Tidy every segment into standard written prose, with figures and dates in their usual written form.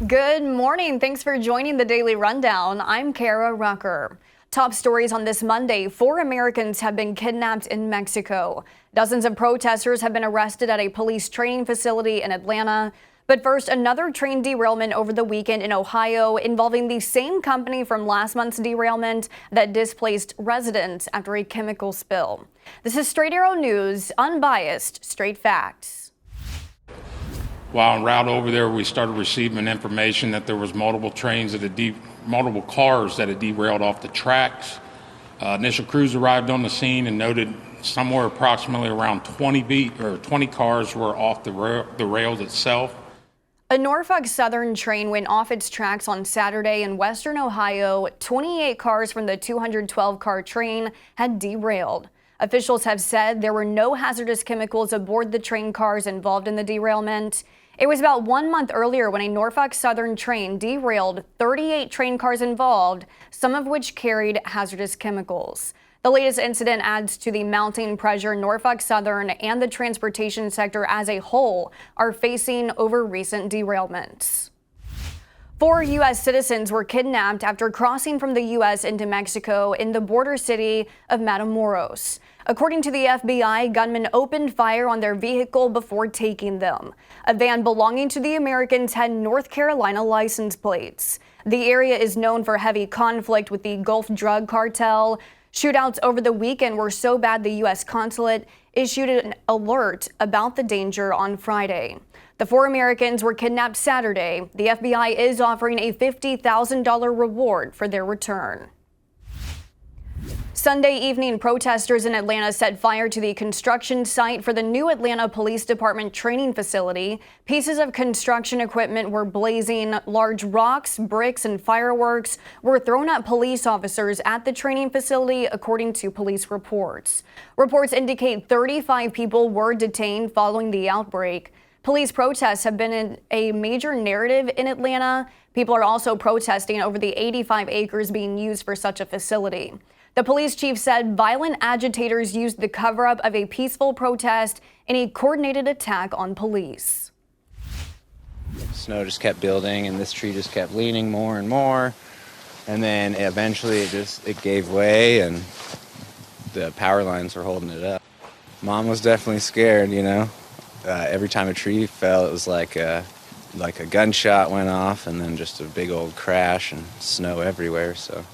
Good morning. Thanks for joining the Daily Rundown. I'm Kara Rucker. Top stories on this Monday. 4 Americans have been kidnapped in Mexico. Dozens of protesters have been arrested at a police training facility in Atlanta. But first, another train derailment over the weekend in Ohio involving the same company from last month's derailment that displaced residents after a chemical spill. This is Straight Arrow News, unbiased, straight facts. While en route over there, we started receiving information that there was multiple cars that had derailed off the tracks. Initial crews arrived on the scene and noted somewhere approximately around 20 cars were off the rails itself. A Norfolk Southern train went off its tracks on Saturday in western Ohio. 28 cars from the 212-car train had derailed. Officials have said there were no hazardous chemicals aboard the train cars involved in the derailment. It was about 1 month earlier when a Norfolk Southern train derailed 38 train cars involved, some of which carried hazardous chemicals. The latest incident adds to the mounting pressure Norfolk Southern and the transportation sector as a whole are facing over recent derailments. 4 U.S. citizens were kidnapped after crossing from the U.S. into Mexico in the border city of Matamoros. According to the FBI, gunmen opened fire on their vehicle before taking them. A van belonging to the Americans had North Carolina license plates. The area is known for heavy conflict with the Gulf drug cartel. Shootouts over the weekend were so bad the U.S. consulate issued an alert about the danger on Friday. The 4 Americans were kidnapped Saturday. The FBI is offering a $50,000 reward for their return. Sunday evening, protesters in Atlanta set fire to the construction site for the new Atlanta Police Department training facility. Pieces of construction equipment were blazing. Large rocks, bricks, and fireworks were thrown at police officers at the training facility, according to police reports. Reports indicate 35 people were detained following the outbreak. Police protests have been a major narrative in Atlanta. People are also protesting over the 85 acres being used for such a facility. The police chief said violent agitators used the cover-up of a peaceful protest in a coordinated attack on police. Snow just kept building and this tree just kept leaning more and more. And then eventually it gave way and the power lines were holding it up. Mom was definitely scared, you know. Every time a tree fell, it was like a gunshot went off and then just a big old crash and snow everywhere, so.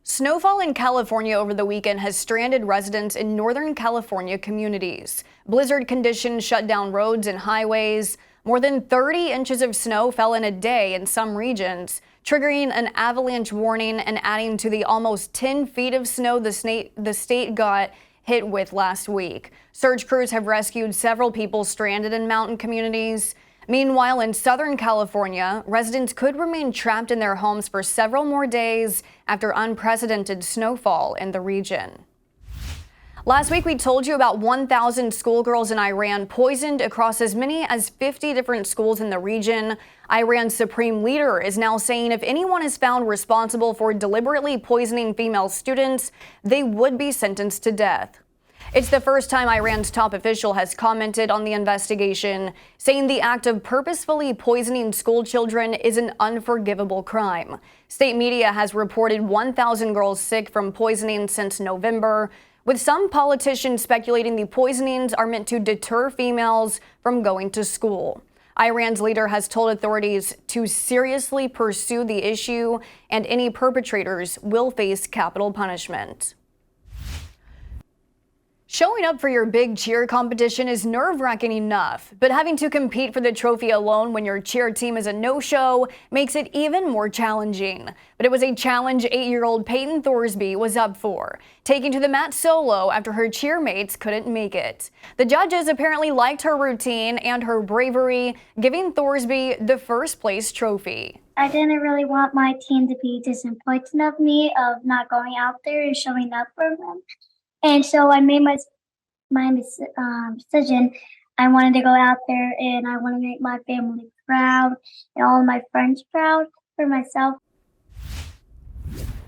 Snowfall in California over the weekend has stranded residents in Northern California communities. Blizzard conditions shut down roads and highways. More than 30 inches of snow fell in a day in some regions, triggering an avalanche warning and adding to the almost 10 feet of snow the state got hit with last week. Search crews have rescued several people stranded in mountain communities. Meanwhile, in Southern California, residents could remain trapped in their homes for several more days after unprecedented snowfall in the region. Last week, we told you about 1,000 schoolgirls in Iran poisoned across as many as 50 different schools in the region. Iran's supreme leader is now saying if anyone is found responsible for deliberately poisoning female students, they would be sentenced to death. It's the first time Iran's top official has commented on the investigation, saying the act of purposefully poisoning school children is an unforgivable crime. State media has reported 1,000 girls sick from poisoning since November, with some politicians speculating the poisonings are meant to deter females from going to school. Iran's leader has told authorities to seriously pursue the issue, and any perpetrators will face capital punishment. Showing up for your big cheer competition is nerve-wracking enough, but having to compete for the trophy alone when your cheer team is a no-show makes it even more challenging. But it was a challenge 8-year-old Peyton Thorsby was up for, taking to the mat solo after her cheermates couldn't make it. The judges apparently liked her routine and her bravery, giving Thorsby the first-place trophy. I didn't really want my team to be disappointed of me of not going out there and showing up for them. And so I made my decision. I wanted to go out there and I want to make my family proud and all of my friends proud for myself.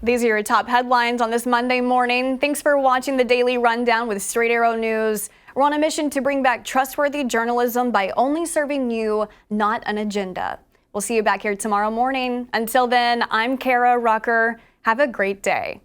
These are your top headlines on this Monday morning. Thanks for watching the Daily Rundown with Straight Arrow News. We're on a mission to bring back trustworthy journalism by only serving you, not an agenda. We'll see you back here tomorrow morning. Until then, I'm Kara Rucker. Have a great day.